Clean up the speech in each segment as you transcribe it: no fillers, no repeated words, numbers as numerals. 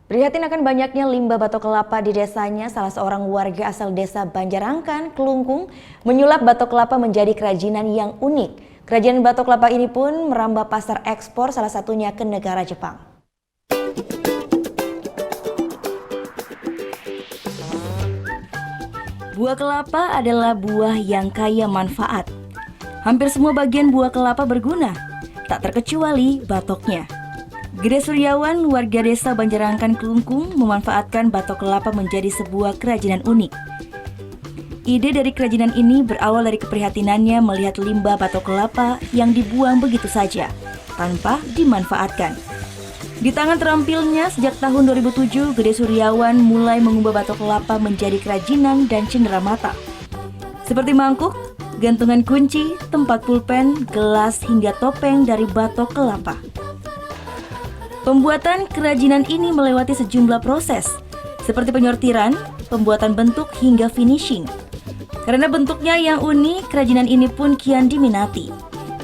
Prihatin akan banyaknya limbah batok kelapa di desanya, salah seorang warga asal desa Banjarangkan, Kelungkung, menyulap batok kelapa menjadi kerajinan yang unik. Kerajinan batok kelapa ini pun merambah pasar ekspor, salah satunya ke negara Jepang. Buah kelapa adalah buah yang kaya manfaat. Hampir semua bagian buah kelapa berguna, tak terkecuali batoknya. Gede Suryawan, warga desa Banjarangkan Kelungkung, memanfaatkan batok kelapa menjadi sebuah kerajinan unik. Ide dari kerajinan ini berawal dari keprihatinannya melihat limbah batok kelapa yang dibuang begitu saja, tanpa dimanfaatkan. Di tangan terampilnya, sejak tahun 2007, Gede Suryawan mulai mengubah batok kelapa menjadi kerajinan dan cenderamata. Seperti mangkuk, gantungan kunci, tempat pulpen, gelas, hingga topeng dari batok kelapa. Pembuatan kerajinan ini melewati sejumlah proses, seperti penyortiran, pembuatan bentuk, hingga finishing. Karena bentuknya yang unik, kerajinan ini pun kian diminati.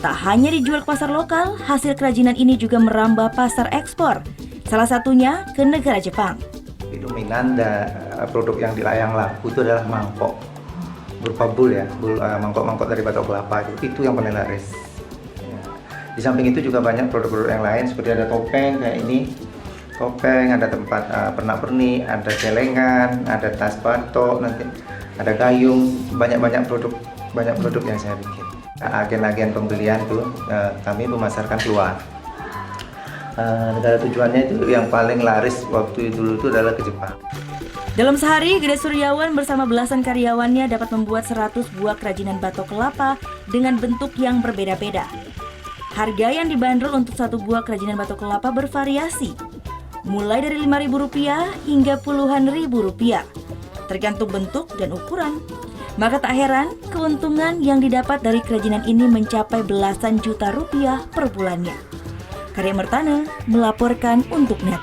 Tak hanya dijual ke pasar lokal, hasil kerajinan ini juga merambah pasar ekspor, salah satunya ke negara Jepang. Dominan produk yang dilayang laku itu adalah mangkok, berupa bul ya, mangkok-mangkok dari batok kelapa, itu yang paling laris. Di samping itu juga banyak produk-produk yang lain, seperti ada topeng kayak ini, topeng, ada tempat pernak-pernik, ada celengan, ada tas batok, nanti ada gayung, banyak produk yang saya bikin. Agen-agen pembelian tuh kami memasarkan keluar. Negara tujuannya itu yang paling laris waktu dulu itu adalah ke Jepang. Dalam sehari, Gede Suryawan bersama belasan karyawannya dapat membuat 100 buah kerajinan batok kelapa dengan bentuk yang berbeda-beda. Harga yang dibanderol untuk satu buah kerajinan batok kelapa bervariasi, mulai dari Rp5.000 hingga puluhan ribu rupiah, tergantung bentuk dan ukuran. Maka tak heran, keuntungan yang didapat dari kerajinan ini mencapai belasan juta rupiah per bulannya. Karya Mertana melaporkan untuk NET.